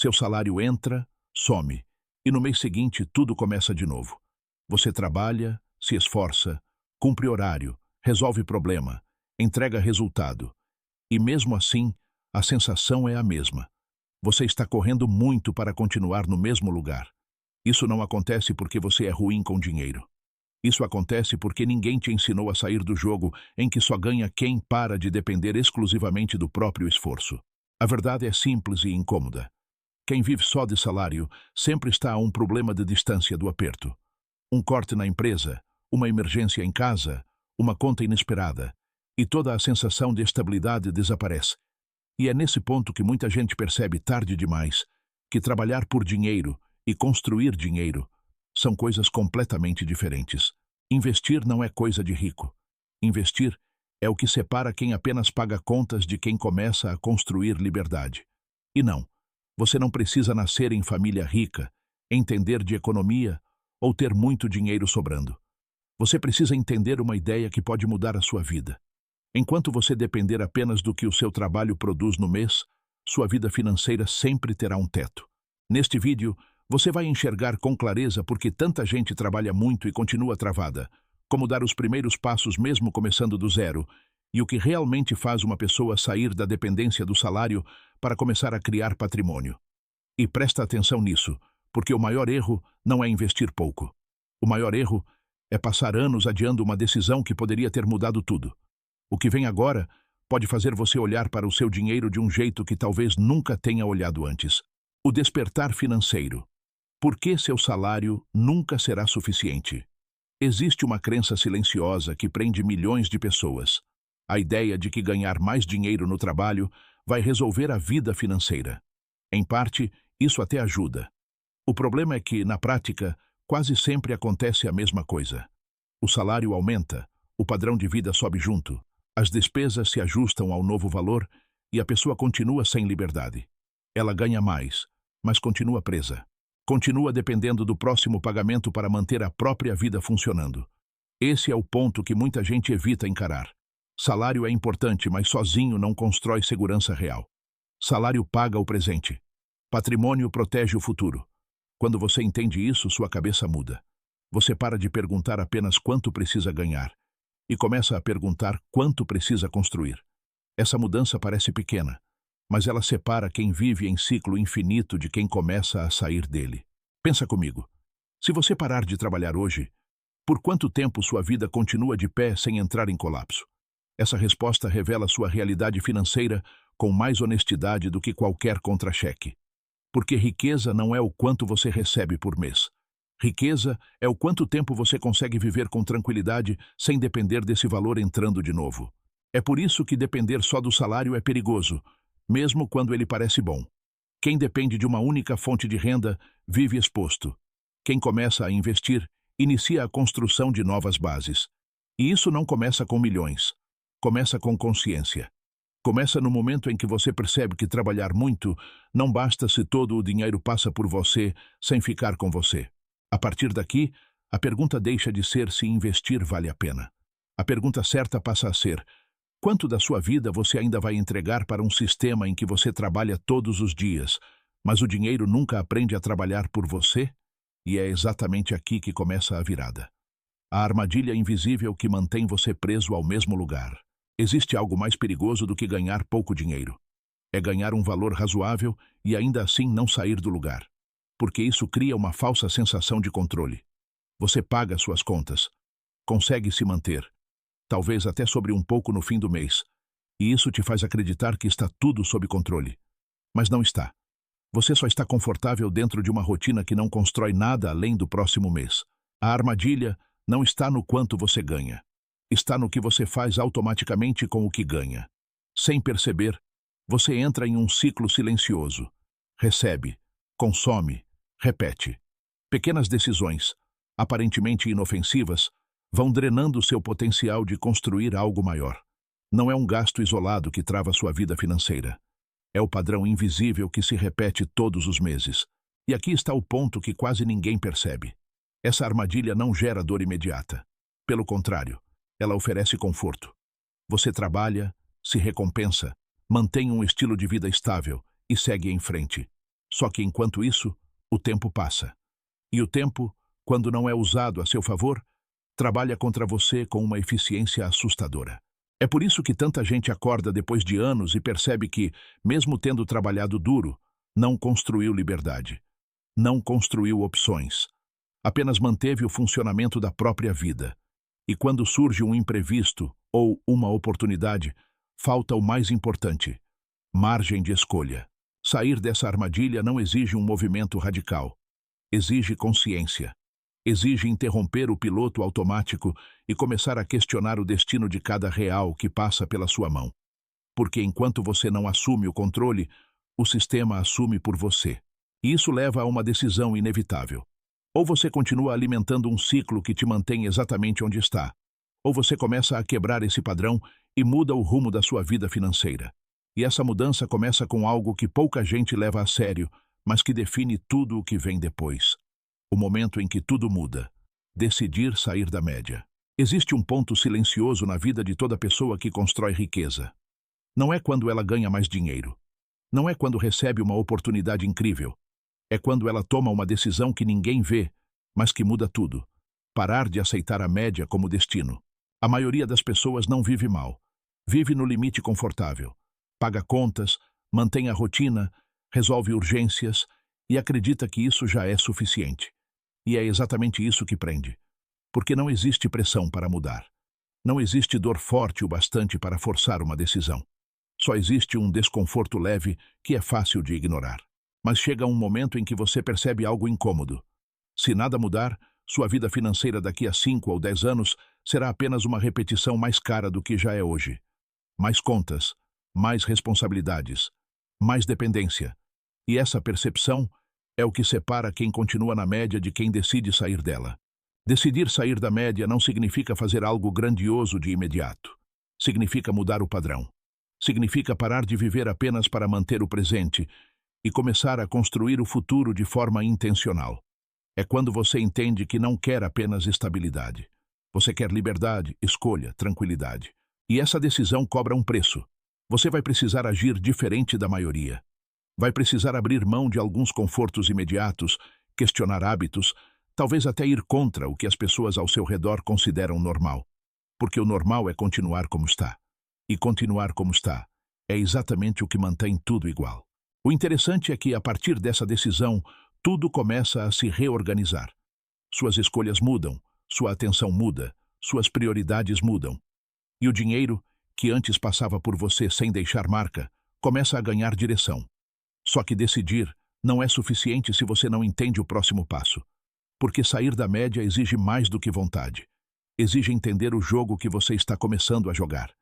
Seu salário entra, some, e no mês seguinte tudo começa de novo. Você trabalha, se esforça, cumpre horário, resolve problema, entrega resultado. E mesmo assim, a sensação é a mesma. Você está correndo muito para continuar no mesmo lugar. Isso não acontece porque você é ruim com dinheiro. Isso acontece porque ninguém te ensinou a sair do jogo em que só ganha quem para de depender exclusivamente do próprio esforço. A verdade é simples e incômoda. Quem vive só de salário sempre está a um problema de distância do aperto. Um corte na empresa, uma emergência em casa, uma conta inesperada, e toda a sensação de estabilidade desaparece. E é nesse ponto que muita gente percebe tarde demais que trabalhar por dinheiro e construir dinheiro são coisas completamente diferentes. Investir não é coisa de rico. Investir é o que separa quem apenas paga contas de quem começa a construir liberdade. E não, você não precisa nascer em família rica, entender de economia ou ter muito dinheiro sobrando. Você precisa entender uma ideia que pode mudar a sua vida. Enquanto você depender apenas do que o seu trabalho produz no mês, sua vida financeira sempre terá um teto. Neste vídeo, você vai enxergar com clareza por que tanta gente trabalha muito e continua travada, como dar os primeiros passos mesmo começando do zero, e o que realmente faz uma pessoa sair da dependência do salário para começar a criar patrimônio. E presta atenção nisso, porque o maior erro não é investir pouco. O maior erro é passar anos adiando uma decisão que poderia ter mudado tudo. O que vem agora pode fazer você olhar para o seu dinheiro de um jeito que talvez nunca tenha olhado antes. O despertar financeiro. Por que seu salário nunca será suficiente? Existe uma crença silenciosa que prende milhões de pessoas. A ideia de que ganhar mais dinheiro no trabalho vai resolver a vida financeira. Em parte, isso até ajuda. O problema é que, na prática, quase sempre acontece a mesma coisa. O salário aumenta, o padrão de vida sobe junto, as despesas se ajustam ao novo valor e a pessoa continua sem liberdade. Ela ganha mais, mas continua presa. Continua dependendo do próximo pagamento para manter a própria vida funcionando. Esse é o ponto que muita gente evita encarar. Salário é importante, mas sozinho não constrói segurança real. Salário paga o presente. Patrimônio protege o futuro. Quando você entende isso, sua cabeça muda. Você para de perguntar apenas quanto precisa ganhar e começa a perguntar quanto precisa construir. Essa mudança parece pequena, mas ela separa quem vive em ciclo infinito de quem começa a sair dele. Pensa comigo. Se você parar de trabalhar hoje, por quanto tempo sua vida continua de pé sem entrar em colapso? Essa resposta revela sua realidade financeira com mais honestidade do que qualquer contra-cheque. Porque riqueza não é o quanto você recebe por mês. Riqueza é o quanto tempo você consegue viver com tranquilidade sem depender desse valor entrando de novo. É por isso que depender só do salário é perigoso, mesmo quando ele parece bom. Quem depende de uma única fonte de renda vive exposto. Quem começa a investir inicia a construção de novas bases. E isso não começa com milhões. Começa com consciência. Começa no momento em que você percebe que trabalhar muito não basta se todo o dinheiro passa por você sem ficar com você. A partir daqui, a pergunta deixa de ser se investir vale a pena. A pergunta certa passa a ser: quanto da sua vida você ainda vai entregar para um sistema em que você trabalha todos os dias, mas o dinheiro nunca aprende a trabalhar por você? E é exatamente aqui que começa a virada. A armadilha invisível que mantém você preso ao mesmo lugar. Existe algo mais perigoso do que ganhar pouco dinheiro. É ganhar um valor razoável e ainda assim não sair do lugar. Porque isso cria uma falsa sensação de controle. Você paga suas contas, consegue se manter, talvez até sobre um pouco no fim do mês, e isso te faz acreditar que está tudo sob controle. Mas não está. Você só está confortável dentro de uma rotina que não constrói nada além do próximo mês. A armadilha não está no quanto você ganha. Está no que você faz automaticamente com o que ganha. Sem perceber, você entra em um ciclo silencioso. Recebe, consome, repete. Pequenas decisões, aparentemente inofensivas, vão drenando seu potencial de construir algo maior. Não é um gasto isolado que trava sua vida financeira. É o padrão invisível que se repete todos os meses. E aqui está o ponto que quase ninguém percebe. Essa armadilha não gera dor imediata. Pelo contrário, ela oferece conforto. Você trabalha, se recompensa, mantém um estilo de vida estável e segue em frente. Só que enquanto isso, o tempo passa. E o tempo, quando não é usado a seu favor, trabalha contra você com uma eficiência assustadora. É por isso que tanta gente acorda depois de anos e percebe que, mesmo tendo trabalhado duro, não construiu liberdade, não construiu opções, apenas manteve o funcionamento da própria vida. E quando surge um imprevisto ou uma oportunidade, falta o mais importante: margem de escolha. Sair dessa armadilha não exige um movimento radical. Exige consciência. Exige interromper o piloto automático e começar a questionar o destino de cada real que passa pela sua mão. Porque enquanto você não assume o controle, o sistema assume por você. E isso leva a uma decisão inevitável. Ou você continua alimentando um ciclo que te mantém exatamente onde está, ou você começa a quebrar esse padrão e muda o rumo da sua vida financeira. E essa mudança começa com algo que pouca gente leva a sério, mas que define tudo o que vem depois. O momento em que tudo muda. Decidir sair da média. Existe um ponto silencioso na vida de toda pessoa que constrói riqueza. Não é quando ela ganha mais dinheiro. Não é quando recebe uma oportunidade incrível. É quando ela toma uma decisão que ninguém vê, mas que muda tudo. Parar de aceitar a média como destino. A maioria das pessoas não vive mal. Vive no limite confortável. Paga contas, mantém a rotina, resolve urgências e acredita que isso já é suficiente. E é exatamente isso que prende. Porque não existe pressão para mudar. Não existe dor forte o bastante para forçar uma decisão. Só existe um desconforto leve que é fácil de ignorar. Mas chega um momento em que você percebe algo incômodo. Se nada mudar, sua vida financeira daqui a 5 ou 10 anos será apenas uma repetição mais cara do que já é hoje. Mais contas, mais responsabilidades, mais dependência. E essa percepção é o que separa quem continua na média de quem decide sair dela. Decidir sair da média não significa fazer algo grandioso de imediato. Significa mudar o padrão. Significa parar de viver apenas para manter o presente e começar a construir o futuro de forma intencional. É quando você entende que não quer apenas estabilidade. Você quer liberdade, escolha, tranquilidade. E essa decisão cobra um preço. Você vai precisar agir diferente da maioria. Vai precisar abrir mão de alguns confortos imediatos, questionar hábitos, talvez até ir contra o que as pessoas ao seu redor consideram normal. Porque o normal é continuar como está. E continuar como está é exatamente o que mantém tudo igual. O interessante é que, a partir dessa decisão, tudo começa a se reorganizar. Suas escolhas mudam, sua atenção muda, suas prioridades mudam. E o dinheiro, que antes passava por você sem deixar marca, começa a ganhar direção. Só que decidir não é suficiente se você não entende o próximo passo. Porque sair da média exige mais do que vontade. Exige entender o jogo que você está começando a jogar.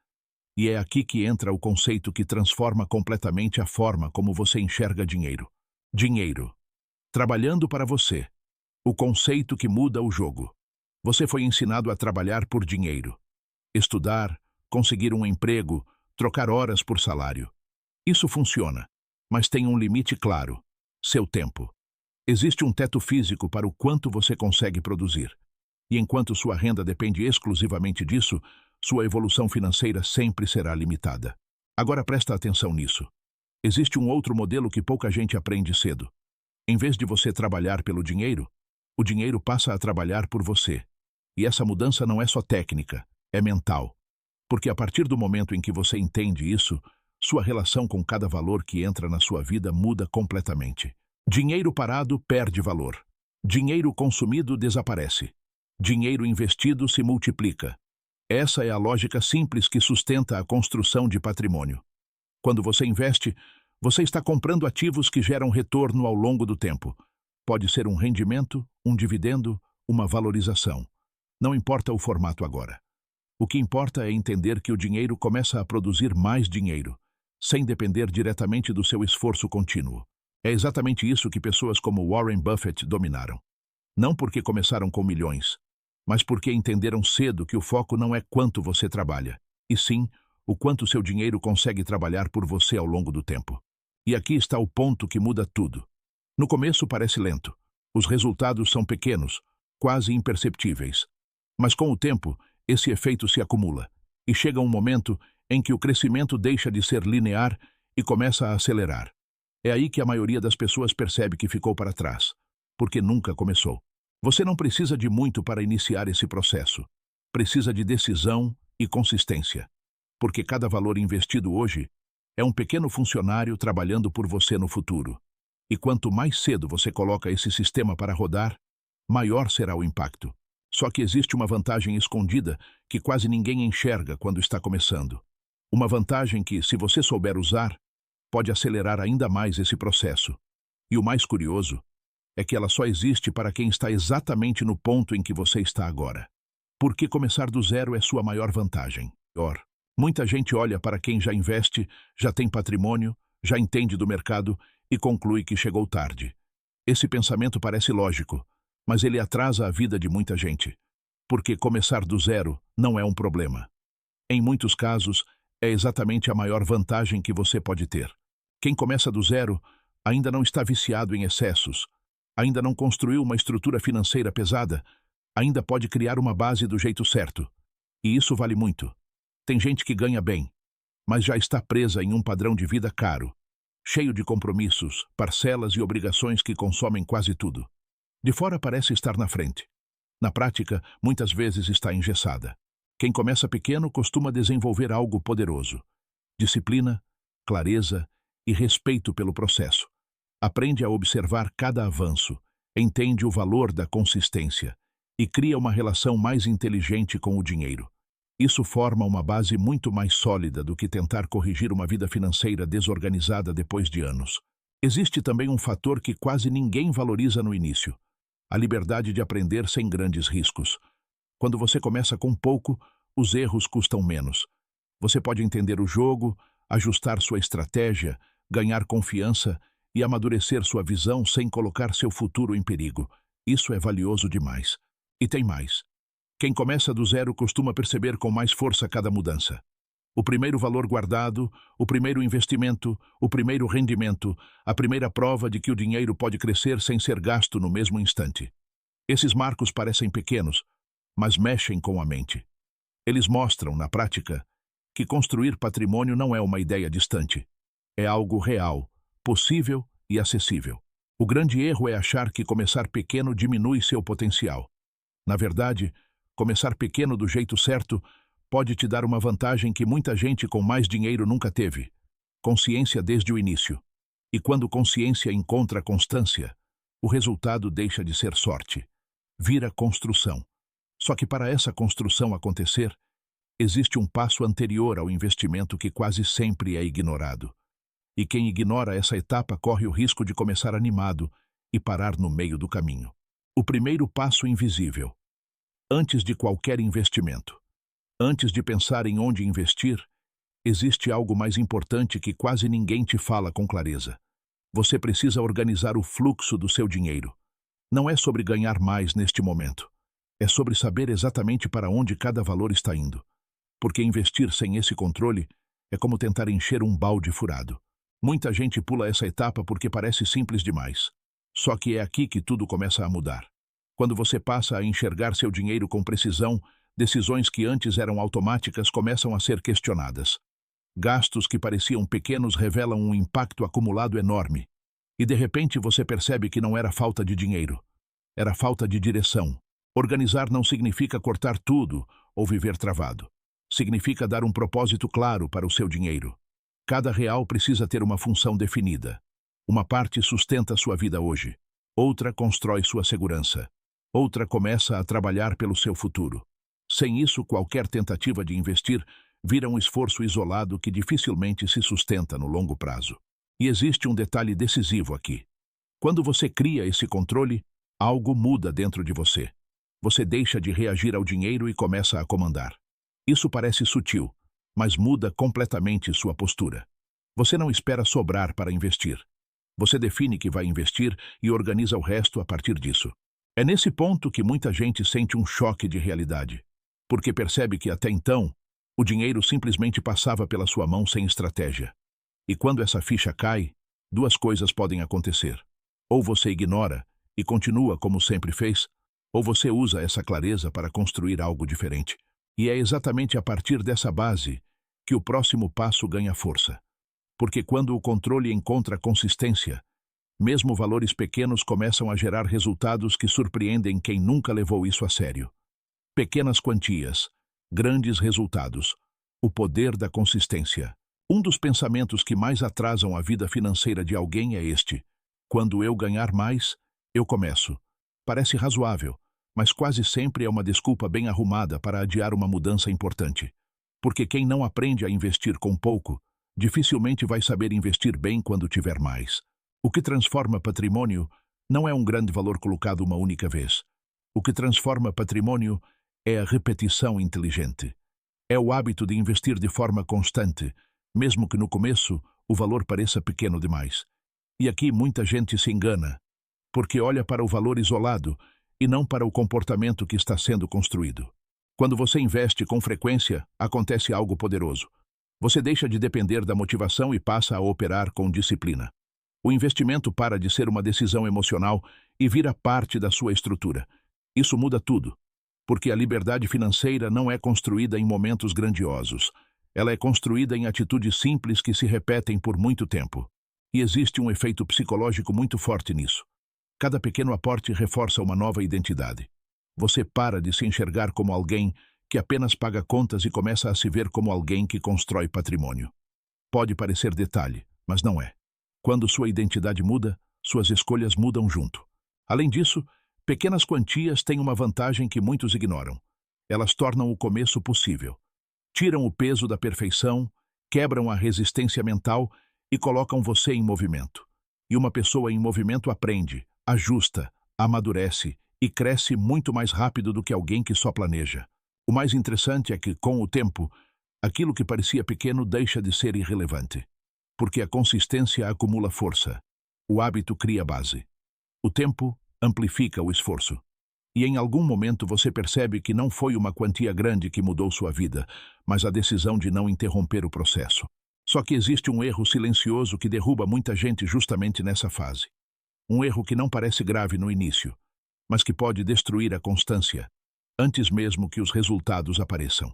E é aqui que entra o conceito que transforma completamente a forma como você enxerga dinheiro. Dinheiro. Trabalhando para você. O conceito que muda o jogo. Você foi ensinado a trabalhar por dinheiro. Estudar, conseguir um emprego, trocar horas por salário. Isso funciona, mas tem um limite claro: seu tempo. Existe um teto físico para o quanto você consegue produzir. E enquanto sua renda depende exclusivamente disso, sua evolução financeira sempre será limitada. Agora presta atenção nisso. Existe um outro modelo que pouca gente aprende cedo. Em vez de você trabalhar pelo dinheiro, o dinheiro passa a trabalhar por você. E essa mudança não é só técnica, é mental. Porque a partir do momento em que você entende isso, sua relação com cada valor que entra na sua vida muda completamente. Dinheiro parado perde valor. Dinheiro consumido desaparece. Dinheiro investido se multiplica. Essa é a lógica simples que sustenta a construção de patrimônio. Quando você investe, você está comprando ativos que geram retorno ao longo do tempo. Pode ser um rendimento, um dividendo, uma valorização. Não importa o formato agora. O que importa é entender que o dinheiro começa a produzir mais dinheiro, sem depender diretamente do seu esforço contínuo. É exatamente isso que pessoas como Warren Buffett dominaram. Não porque começaram com milhões, mas porque entenderam cedo que o foco não é quanto você trabalha, e sim o quanto seu dinheiro consegue trabalhar por você ao longo do tempo. E aqui está o ponto que muda tudo. No começo parece lento. Os resultados são pequenos, quase imperceptíveis. Mas com o tempo, esse efeito se acumula, e chega um momento em que o crescimento deixa de ser linear e começa a acelerar. É aí que a maioria das pessoas percebe que ficou para trás, porque nunca começou. Você não precisa de muito para iniciar esse processo. Precisa de decisão e consistência, porque cada valor investido hoje é um pequeno funcionário trabalhando por você no futuro. E quanto mais cedo você coloca esse sistema para rodar, maior será o impacto. Só que existe uma vantagem escondida que quase ninguém enxerga quando está começando. Uma vantagem que, se você souber usar, pode acelerar ainda mais esse processo. E o mais curioso é que ela só existe para quem está exatamente no ponto em que você está agora. Porque começar do zero é sua maior vantagem. Muita gente olha para quem já investe, já tem patrimônio, já entende do mercado e conclui que chegou tarde. Esse pensamento parece lógico, mas ele atrasa a vida de muita gente. Porque começar do zero não é um problema. Em muitos casos, é exatamente a maior vantagem que você pode ter. Quem começa do zero ainda não está viciado em excessos, ainda não construiu uma estrutura financeira pesada, ainda pode criar uma base do jeito certo. E isso vale muito. Tem gente que ganha bem, mas já está presa em um padrão de vida caro, cheio de compromissos, parcelas e obrigações que consomem quase tudo. De fora parece estar na frente. Na prática, muitas vezes está engessada. Quem começa pequeno costuma desenvolver algo poderoso: disciplina, clareza e respeito pelo processo. Aprende a observar cada avanço, entende o valor da consistência e cria uma relação mais inteligente com o dinheiro. Isso forma uma base muito mais sólida do que tentar corrigir uma vida financeira desorganizada depois de anos. Existe também um fator que quase ninguém valoriza no início: a liberdade de aprender sem grandes riscos. Quando você começa com pouco, os erros custam menos. Você pode entender o jogo, ajustar sua estratégia, ganhar confiança e amadurecer sua visão sem colocar seu futuro em perigo. Isso é valioso demais. E tem mais. Quem começa do zero costuma perceber com mais força cada mudança. O primeiro valor guardado, o primeiro investimento, o primeiro rendimento, a primeira prova de que o dinheiro pode crescer sem ser gasto no mesmo instante. Esses marcos parecem pequenos, mas mexem com a mente. Eles mostram, na prática, que construir patrimônio não é uma ideia distante. É algo real, possível e acessível. O grande erro é achar que começar pequeno diminui seu potencial. Na verdade, começar pequeno do jeito certo pode te dar uma vantagem que muita gente com mais dinheiro nunca teve: consciência desde o início. E quando consciência encontra constância, o resultado deixa de ser sorte. Vira construção. Só que para essa construção acontecer, existe um passo anterior ao investimento que quase sempre é ignorado. E quem ignora essa etapa corre o risco de começar animado e parar no meio do caminho. O primeiro passo invisível. Antes de qualquer investimento, antes de pensar em onde investir, existe algo mais importante que quase ninguém te fala com clareza. Você precisa organizar o fluxo do seu dinheiro. Não é sobre ganhar mais neste momento. É sobre saber exatamente para onde cada valor está indo. Porque investir sem esse controle é como tentar encher um balde furado. Muita gente pula essa etapa porque parece simples demais. Só que é aqui que tudo começa a mudar. Quando você passa a enxergar seu dinheiro com precisão, decisões que antes eram automáticas começam a ser questionadas. Gastos que pareciam pequenos revelam um impacto acumulado enorme. E de repente você percebe que não era falta de dinheiro. Era falta de direção. Organizar não significa cortar tudo ou viver travado. Significa dar um propósito claro para o seu dinheiro. Cada real precisa ter uma função definida. Uma parte sustenta sua vida hoje. Outra constrói sua segurança. Outra começa a trabalhar pelo seu futuro. Sem isso, qualquer tentativa de investir vira um esforço isolado que dificilmente se sustenta no longo prazo. E existe um detalhe decisivo aqui. Quando você cria esse controle, algo muda dentro de você. Você deixa de reagir ao dinheiro e começa a comandar. Isso parece sutil, mas muda completamente sua postura. Você não espera sobrar para investir. Você define que vai investir e organiza o resto a partir disso. É nesse ponto que muita gente sente um choque de realidade, porque percebe que até então, o dinheiro simplesmente passava pela sua mão sem estratégia. E quando essa ficha cai, duas coisas podem acontecer. Ou você ignora e continua como sempre fez, ou você usa essa clareza para construir algo diferente. E é exatamente a partir dessa base que o próximo passo ganha força. Porque quando o controle encontra consistência, mesmo valores pequenos começam a gerar resultados que surpreendem quem nunca levou isso a sério. Pequenas quantias, grandes resultados. O poder da consistência. Um dos pensamentos que mais atrasam a vida financeira de alguém é este: quando eu ganhar mais, eu começo. Parece razoável, mas quase sempre é uma desculpa bem arrumada para adiar uma mudança importante. Porque quem não aprende a investir com pouco, dificilmente vai saber investir bem quando tiver mais. O que transforma patrimônio não é um grande valor colocado uma única vez. O que transforma patrimônio é a repetição inteligente. É o hábito de investir de forma constante, mesmo que no começo o valor pareça pequeno demais. E aqui muita gente se engana, porque olha para o valor isolado e não para o comportamento que está sendo construído. Quando você investe com frequência, acontece algo poderoso. Você deixa de depender da motivação e passa a operar com disciplina. O investimento para de ser uma decisão emocional e vira parte da sua estrutura. Isso muda tudo, porque a liberdade financeira não é construída em momentos grandiosos. Ela é construída em atitudes simples que se repetem por muito tempo. E existe um efeito psicológico muito forte nisso. Cada pequeno aporte reforça uma nova identidade. Você para de se enxergar como alguém que apenas paga contas e começa a se ver como alguém que constrói patrimônio. Pode parecer detalhe, mas não é. Quando sua identidade muda, suas escolhas mudam junto. Além disso, pequenas quantias têm uma vantagem que muitos ignoram. Elas tornam o começo possível. Tiram o peso da perfeição, quebram a resistência mental e colocam você em movimento. E uma pessoa em movimento aprende, ajusta, amadurece e cresce muito mais rápido do que alguém que só planeja. O mais interessante é que, com o tempo, aquilo que parecia pequeno deixa de ser irrelevante. Porque a consistência acumula força. O hábito cria base. O tempo amplifica o esforço. E em algum momento você percebe que não foi uma quantia grande que mudou sua vida, mas a decisão de não interromper o processo. Só que existe um erro silencioso que derruba muita gente justamente nessa fase. Um erro que não parece grave no início, mas que pode destruir a constância, antes mesmo que os resultados apareçam.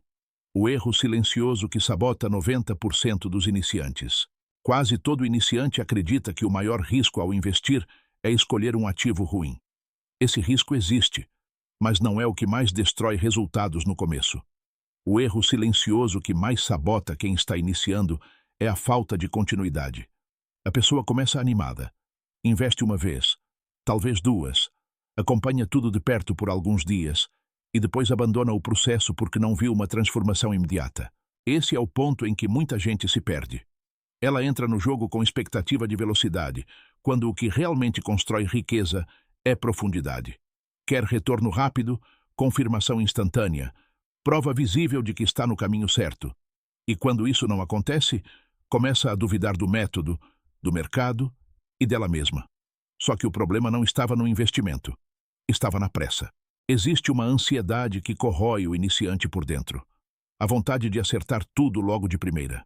O erro silencioso que sabota 90% dos iniciantes. Quase todo iniciante acredita que o maior risco ao investir é escolher um ativo ruim. Esse risco existe, mas não é o que mais destrói resultados no começo. O erro silencioso que mais sabota quem está iniciando é a falta de continuidade. A pessoa começa animada, investe uma vez, talvez duas, acompanha tudo de perto por alguns dias e depois abandona o processo porque não viu uma transformação imediata. Esse é o ponto em que muita gente se perde. Ela entra no jogo com expectativa de velocidade, quando o que realmente constrói riqueza é profundidade. Quer retorno rápido, confirmação instantânea, prova visível de que está no caminho certo. E quando isso não acontece, começa a duvidar do método, do mercado e dela mesma. Só que o problema não estava no investimento, estava na pressa. Existe uma ansiedade que corrói o iniciante por dentro. A vontade de acertar tudo logo de primeira.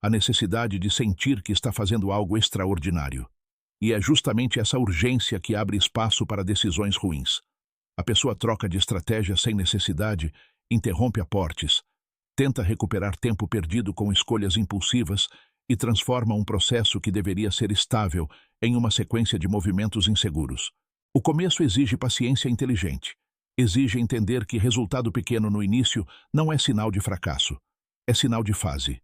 A necessidade de sentir que está fazendo algo extraordinário. E é justamente essa urgência que abre espaço para decisões ruins. A pessoa troca de estratégia sem necessidade, interrompe aportes, tenta recuperar tempo perdido com escolhas impulsivas e transforma um processo que deveria ser estável em uma sequência de movimentos inseguros. O começo exige paciência inteligente. Exige entender que resultado pequeno no início não é sinal de fracasso, é sinal de fase.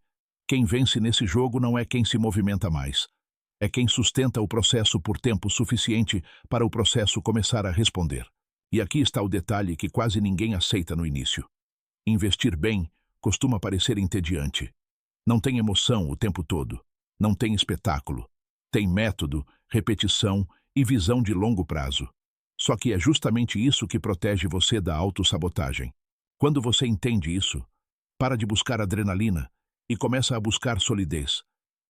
Quem vence nesse jogo não é quem se movimenta mais. É quem sustenta o processo por tempo suficiente para o processo começar a responder. E aqui está o detalhe que quase ninguém aceita no início. Investir bem costuma parecer entediante. Não tem emoção o tempo todo. Não tem espetáculo. Tem método, repetição e visão de longo prazo. Só que é justamente isso que protege você da autossabotagem. Quando você entende isso, para de buscar adrenalina e começa a buscar solidez.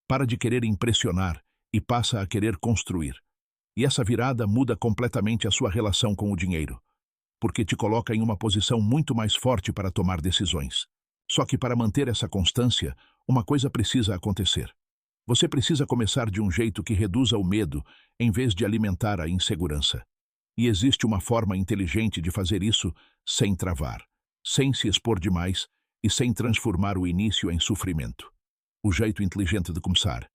Para de querer impressionar e passa a querer construir. E essa virada muda completamente a sua relação com o dinheiro, porque te coloca em uma posição muito mais forte para tomar decisões. Só que para manter essa constância, uma coisa precisa acontecer. Você precisa começar de um jeito que reduza o medo, em vez de alimentar a insegurança. E existe uma forma inteligente de fazer isso sem travar, sem se expor demais e sem transformar o início em sofrimento. O jeito inteligente de começar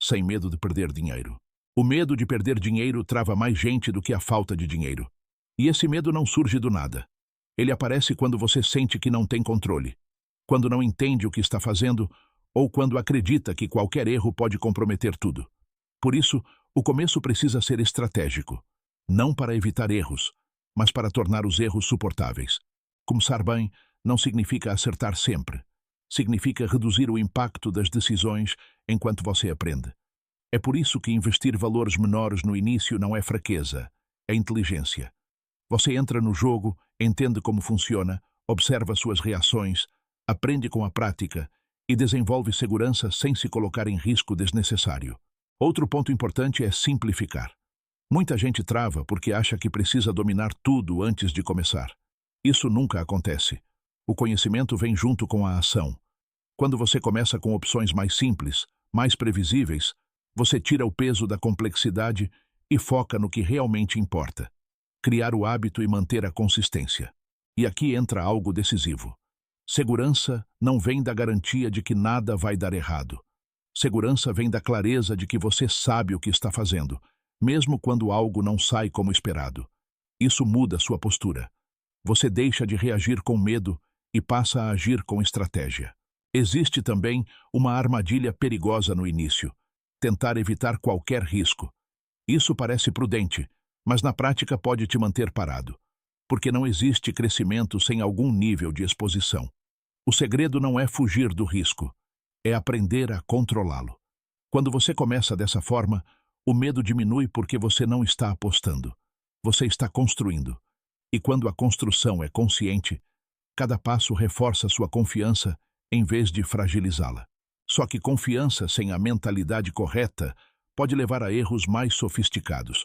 sem medo de perder dinheiro. O medo de perder dinheiro trava mais gente do que a falta de dinheiro. E esse medo não surge do nada. Ele aparece quando você sente que não tem controle, quando não entende o que está fazendo ou quando acredita que qualquer erro pode comprometer tudo. Por isso, o começo precisa ser estratégico, não para evitar erros, mas para tornar os erros suportáveis. Começar bem não significa acertar sempre. Significa reduzir o impacto das decisões enquanto você aprende. É por isso que investir valores menores no início não é fraqueza, é inteligência. Você entra no jogo, entende como funciona, observa suas reações, aprende com a prática e desenvolve segurança sem se colocar em risco desnecessário. Outro ponto importante é simplificar. Muita gente trava porque acha que precisa dominar tudo antes de começar. Isso nunca acontece. O conhecimento vem junto com a ação. Quando você começa com opções mais simples, mais previsíveis, você tira o peso da complexidade e foca no que realmente importa: criar o hábito e manter a consistência. E aqui entra algo decisivo. Segurança não vem da garantia de que nada vai dar errado. Segurança vem da clareza de que você sabe o que está fazendo, mesmo quando algo não sai como esperado. Isso muda sua postura. Você deixa de reagir com medo e passa a agir com estratégia. Existe também uma armadilha perigosa no início: tentar evitar qualquer risco. Isso parece prudente, mas na prática pode te manter parado, porque não existe crescimento sem algum nível de exposição. O segredo não é fugir do risco, é aprender a controlá-lo. Quando você começa dessa forma, o medo diminui porque você não está apostando. Você está construindo. E quando a construção é consciente, cada passo reforça sua confiança em vez de fragilizá-la. Só que confiança sem a mentalidade correta pode levar a erros mais sofisticados,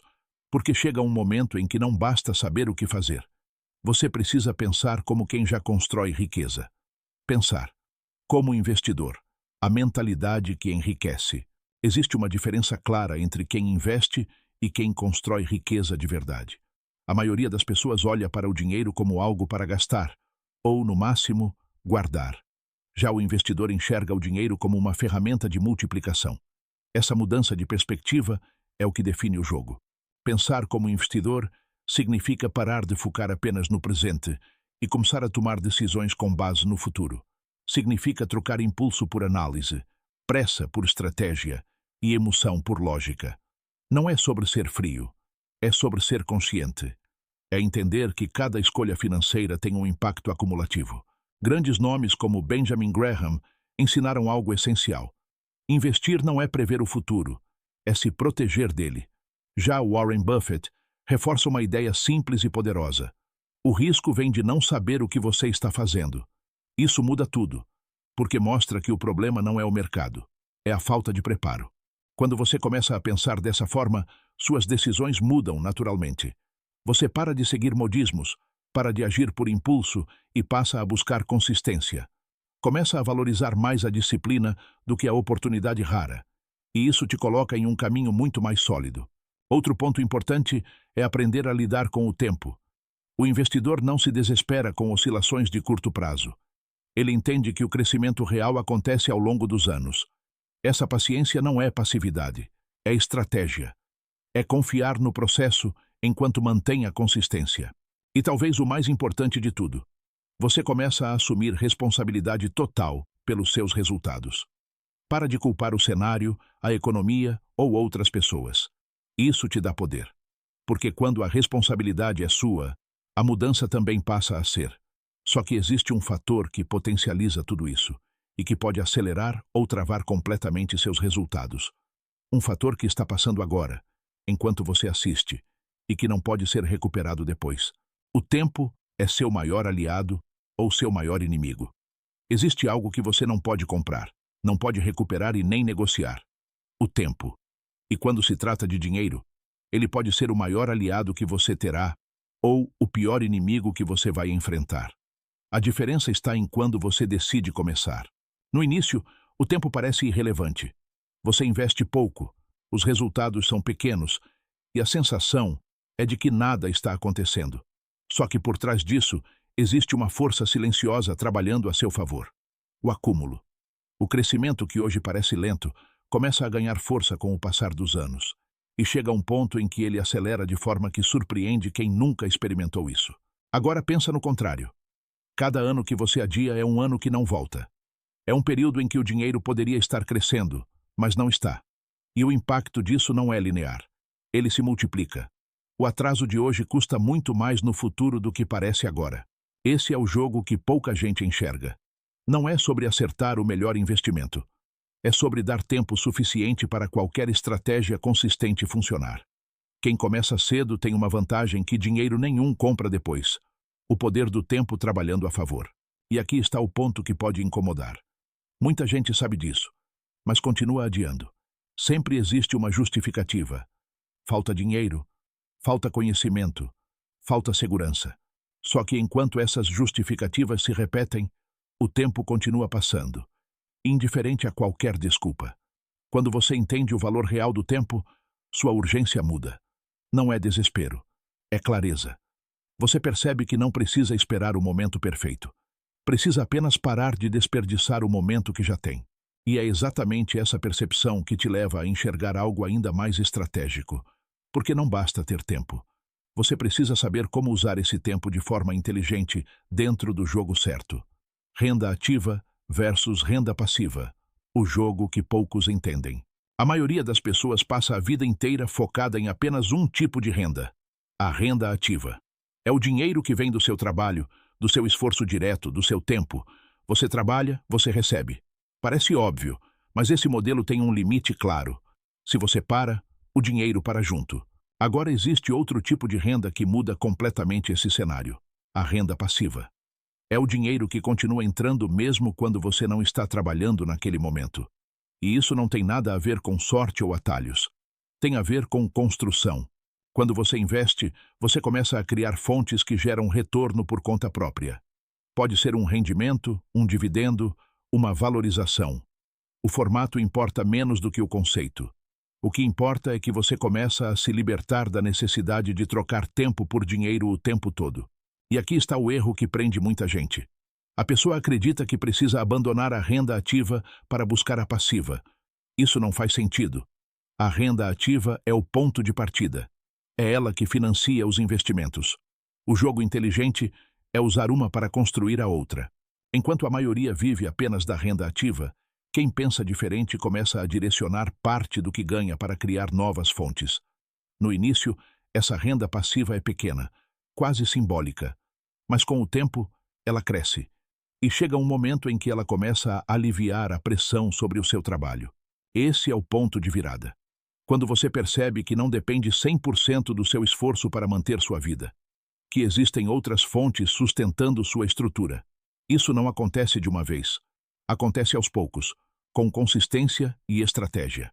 porque chega um momento em que não basta saber o que fazer. Você precisa pensar como quem já constrói riqueza. Pensar como investidor, a mentalidade que enriquece. Existe uma diferença clara entre quem investe e quem constrói riqueza de verdade. A maioria das pessoas olha para o dinheiro como algo para gastar, ou, no máximo, guardar. Já o investidor enxerga o dinheiro como uma ferramenta de multiplicação. Essa mudança de perspectiva é o que define o jogo. Pensar como investidor significa parar de focar apenas no presente e começar a tomar decisões com base no futuro. Significa trocar impulso por análise, pressa por estratégia e emoção por lógica. Não é sobre ser frio, é sobre ser consciente. É entender que cada escolha financeira tem um impacto acumulativo. Grandes nomes como Benjamin Graham ensinaram algo essencial. Investir não é prever o futuro, é se proteger dele. Já Warren Buffett reforça uma ideia simples e poderosa: o risco vem de não saber o que você está fazendo. Isso muda tudo, porque mostra que o problema não é o mercado, é a falta de preparo. Quando você começa a pensar dessa forma, suas decisões mudam naturalmente. Você para de seguir modismos, para de agir por impulso e passa a buscar consistência. Começa a valorizar mais a disciplina do que a oportunidade rara, e isso te coloca em um caminho muito mais sólido. Outro ponto importante é aprender a lidar com o tempo. O investidor não se desespera com oscilações de curto prazo. Ele entende que o crescimento real acontece ao longo dos anos. Essa paciência não é passividade, é estratégia. É confiar no processo enquanto mantém a consistência. E talvez o mais importante de tudo, você começa a assumir responsabilidade total pelos seus resultados. Para de culpar o cenário, a economia ou outras pessoas. Isso te dá poder. Porque quando a responsabilidade é sua, a mudança também passa a ser. Só que existe um fator que potencializa tudo isso e que pode acelerar ou travar completamente seus resultados. Um fator que está passando agora, enquanto você assiste, e que não pode ser recuperado depois. O tempo é seu maior aliado ou seu maior inimigo. Existe algo que você não pode comprar, não pode recuperar e nem negociar: o tempo. E quando se trata de dinheiro, ele pode ser o maior aliado que você terá ou o pior inimigo que você vai enfrentar. A diferença está em quando você decide começar. No início, o tempo parece irrelevante. Você investe pouco, os resultados são pequenos e a sensação é de que nada está acontecendo. Só que por trás disso, existe uma força silenciosa trabalhando a seu favor: o acúmulo. O crescimento que hoje parece lento começa a ganhar força com o passar dos anos, e chega a um ponto em que ele acelera de forma que surpreende quem nunca experimentou isso. Agora pensa no contrário. Cada ano que você adia é um ano que não volta. É um período em que o dinheiro poderia estar crescendo, mas não está. E o impacto disso não é linear. Ele se multiplica. O atraso de hoje custa muito mais no futuro do que parece agora. Esse é o jogo que pouca gente enxerga. Não é sobre acertar o melhor investimento. É sobre dar tempo suficiente para qualquer estratégia consistente funcionar. Quem começa cedo tem uma vantagem que dinheiro nenhum compra depois: o poder do tempo trabalhando a favor. E aqui está o ponto que pode incomodar. Muita gente sabe disso, mas continua adiando. Sempre existe uma justificativa. Falta dinheiro, falta conhecimento, falta segurança. Só que enquanto essas justificativas se repetem, o tempo continua passando, indiferente a qualquer desculpa. Quando você entende o valor real do tempo, sua urgência muda. Não é desespero, é clareza. Você percebe que não precisa esperar o momento perfeito. Precisa apenas parar de desperdiçar o momento que já tem. E é exatamente essa percepção que te leva a enxergar algo ainda mais estratégico. Porque não basta ter tempo. Você precisa saber como usar esse tempo de forma inteligente dentro do jogo certo. Renda ativa versus renda passiva. O jogo que poucos entendem. A maioria das pessoas passa a vida inteira focada em apenas um tipo de renda: a renda ativa. É o dinheiro que vem do seu trabalho, do seu esforço direto, do seu tempo. Você trabalha, você recebe. Parece óbvio, mas esse modelo tem um limite claro. Se você para, o dinheiro para junto. Agora existe outro tipo de renda que muda completamente esse cenário: a renda passiva. É o dinheiro que continua entrando mesmo quando você não está trabalhando naquele momento. E isso não tem nada a ver com sorte ou atalhos. Tem a ver com construção. Quando você investe, você começa a criar fontes que geram retorno por conta própria. Pode ser um rendimento, um dividendo, uma valorização. O formato importa menos do que o conceito. O que importa é que você começa a se libertar da necessidade de trocar tempo por dinheiro o tempo todo. E aqui está o erro que prende muita gente. A pessoa acredita que precisa abandonar a renda ativa para buscar a passiva. Isso não faz sentido. A renda ativa é o ponto de partida. É ela que financia os investimentos. O jogo inteligente é usar uma para construir a outra. Enquanto a maioria vive apenas da renda ativa, quem pensa diferente começa a direcionar parte do que ganha para criar novas fontes. No início, essa renda passiva é pequena, quase simbólica. Mas com o tempo, ela cresce. E chega um momento em que ela começa a aliviar a pressão sobre o seu trabalho. Esse é o ponto de virada. Quando você percebe que não depende 100% do seu esforço para manter sua vida, que existem outras fontes sustentando sua estrutura. Isso não acontece de uma vez. Acontece aos poucos, com consistência e estratégia.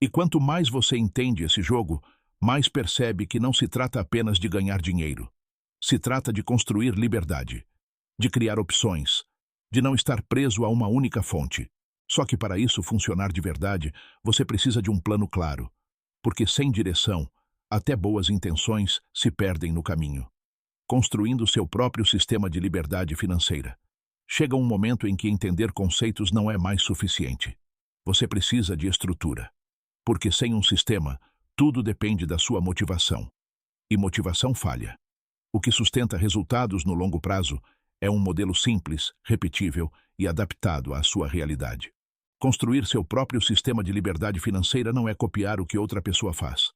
E quanto mais você entende esse jogo, mais percebe que não se trata apenas de ganhar dinheiro. Se trata de construir liberdade, de criar opções, de não estar preso a uma única fonte. Só que para isso funcionar de verdade, você precisa de um plano claro, porque sem direção, até boas intenções se perdem no caminho. Construindo seu próprio sistema de liberdade financeira. Chega um momento em que entender conceitos não é mais suficiente. Você precisa de estrutura. Porque sem um sistema, tudo depende da sua motivação. E motivação falha. O que sustenta resultados no longo prazo é um modelo simples, repetível e adaptado à sua realidade. Construir seu próprio sistema de liberdade financeira não é copiar o que outra pessoa faz.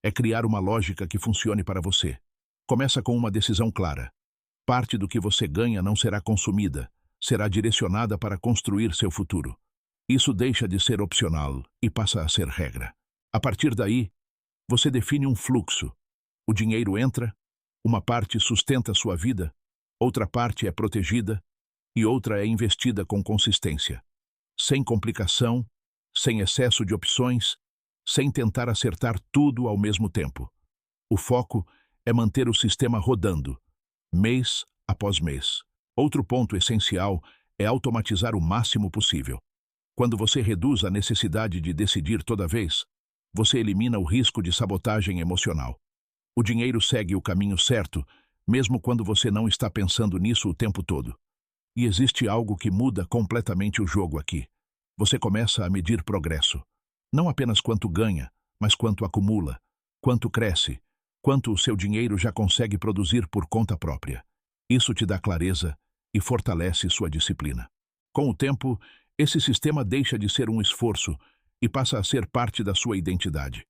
É criar uma lógica que funcione para você. Começa com uma decisão clara. Parte do que você ganha não será consumida, será direcionada para construir seu futuro. Isso deixa de ser opcional e passa a ser regra. A partir daí, você define um fluxo. O dinheiro entra, uma parte sustenta sua vida, outra parte é protegida e outra é investida com consistência. Sem complicação, sem excesso de opções, sem tentar acertar tudo ao mesmo tempo. O foco é manter o sistema rodando, mês após mês. Outro ponto essencial é automatizar o máximo possível. Quando você reduz a necessidade de decidir toda vez, você elimina o risco de sabotagem emocional. O dinheiro segue o caminho certo, mesmo quando você não está pensando nisso o tempo todo. E existe algo que muda completamente o jogo aqui. Você começa a medir progresso. Não apenas quanto ganha, mas quanto acumula, quanto cresce, quanto o seu dinheiro já consegue produzir por conta própria. Isso te dá clareza e fortalece sua disciplina. Com o tempo, esse sistema deixa de ser um esforço e passa a ser parte da sua identidade.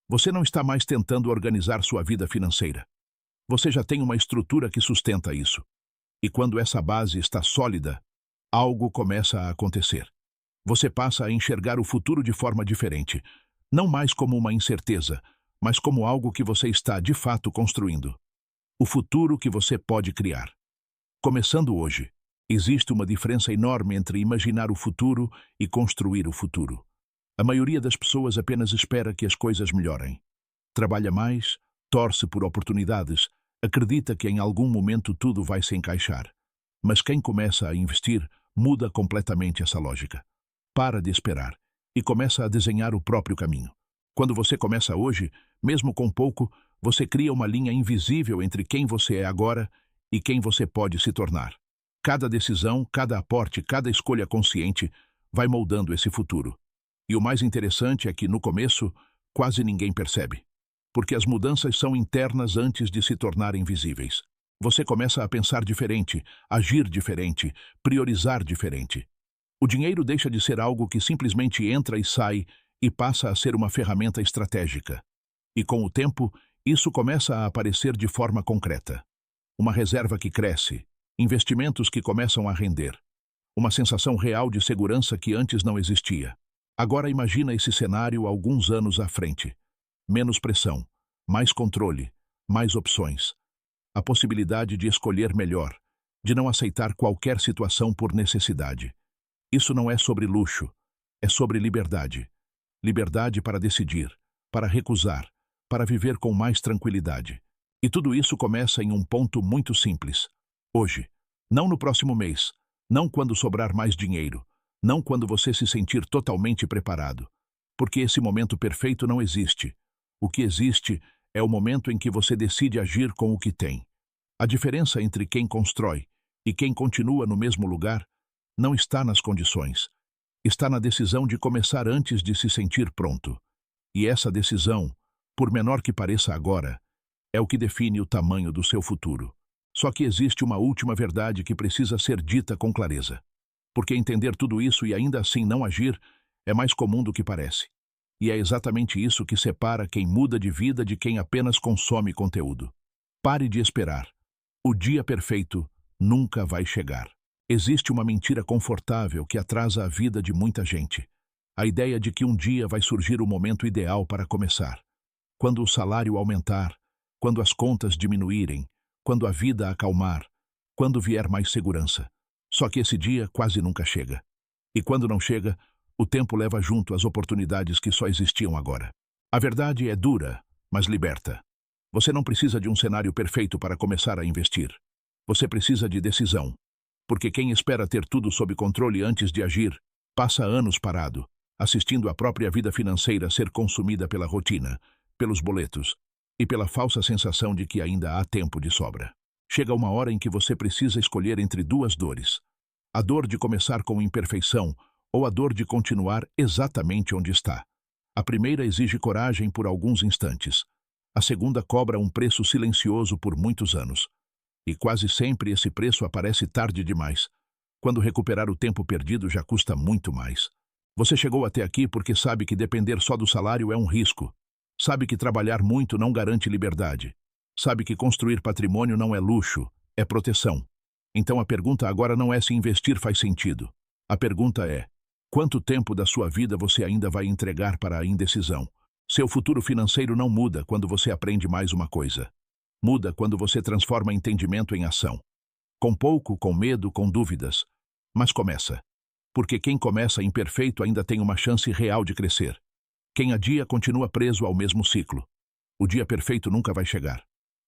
Você não está mais tentando organizar sua vida financeira. Você já tem uma estrutura que sustenta isso. E quando essa base está sólida, algo começa a acontecer. Você passa a enxergar o futuro de forma diferente, não mais como uma incerteza, mas como algo que você está, de fato, construindo. O futuro que você pode criar. Começando hoje, existe uma diferença enorme entre imaginar o futuro e construir o futuro. A maioria das pessoas apenas espera que as coisas melhorem. Trabalha mais, torce por oportunidades, acredita que em algum momento tudo vai se encaixar. Mas quem começa a investir muda completamente essa lógica. Para de esperar e começa a desenhar o próprio caminho. Quando você começa hoje, mesmo com pouco, você cria uma linha invisível entre quem você é agora e quem você pode se tornar. Cada decisão, cada aporte, cada escolha consciente vai moldando esse futuro. E o mais interessante é que, no começo, quase ninguém percebe. Porque as mudanças são internas antes de se tornarem visíveis. Você começa a pensar diferente, agir diferente, priorizar diferente. O dinheiro deixa de ser algo que simplesmente entra e sai e passa a ser uma ferramenta estratégica. E com o tempo, isso começa a aparecer de forma concreta. Uma reserva que cresce, investimentos que começam a render, uma sensação real de segurança que antes não existia. Agora imagina esse cenário alguns anos à frente. Menos pressão, mais controle, mais opções. A possibilidade de escolher melhor, de não aceitar qualquer situação por necessidade. Isso não é sobre luxo, é sobre liberdade. Liberdade para decidir, para recusar, para viver com mais tranquilidade. E tudo isso começa em um ponto muito simples. Hoje. Não no próximo mês. Não quando sobrar mais dinheiro. Não quando você se sentir totalmente preparado. Porque esse momento perfeito não existe. O que existe é o momento em que você decide agir com o que tem. A diferença entre quem constrói e quem continua no mesmo lugar não está nas condições. Está na decisão de começar antes de se sentir pronto. E essa decisão, por menor que pareça agora, é o que define o tamanho do seu futuro. Só que existe uma última verdade que precisa ser dita com clareza. Porque entender tudo isso e ainda assim não agir é mais comum do que parece. E é exatamente isso que separa quem muda de vida de quem apenas consome conteúdo. Pare de esperar. O dia perfeito nunca vai chegar. Existe uma mentira confortável que atrasa a vida de muita gente. A ideia de que um dia vai surgir o momento ideal para começar. Quando o salário aumentar, quando as contas diminuírem, quando a vida acalmar, quando vier mais segurança. Só que esse dia quase nunca chega. E quando não chega, o tempo leva junto as oportunidades que só existiam agora. A verdade é dura, mas liberta. Você não precisa de um cenário perfeito para começar a investir. Você precisa de decisão. Porque quem espera ter tudo sob controle antes de agir, passa anos parado, assistindo a própria vida financeira ser consumida pela rotina, pelos boletos e pela falsa sensação de que ainda há tempo de sobra. Chega uma hora em que você precisa escolher entre duas dores. A dor de começar com imperfeição ou a dor de continuar exatamente onde está. A primeira exige coragem por alguns instantes. A segunda cobra um preço silencioso por muitos anos. E quase sempre esse preço aparece tarde demais. Quando recuperar o tempo perdido já custa muito mais. Você chegou até aqui porque sabe que depender só do salário é um risco. Sabe que trabalhar muito não garante liberdade. Sabe que construir patrimônio não é luxo, é proteção. Então a pergunta agora não é se investir faz sentido. A pergunta é: quanto tempo da sua vida você ainda vai entregar para a indecisão? Seu futuro financeiro não muda quando você aprende mais uma coisa. Muda quando você transforma entendimento em ação. Com pouco, com medo, com dúvidas. Mas começa. Porque quem começa imperfeito ainda tem uma chance real de crescer. Quem adia continua preso ao mesmo ciclo. O dia perfeito nunca vai chegar.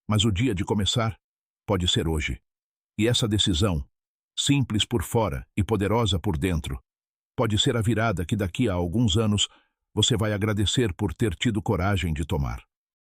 Mas o dia de começar pode ser hoje. E essa decisão, simples por fora e poderosa por dentro, pode ser a virada que daqui a alguns anos você vai agradecer por ter tido coragem de tomar.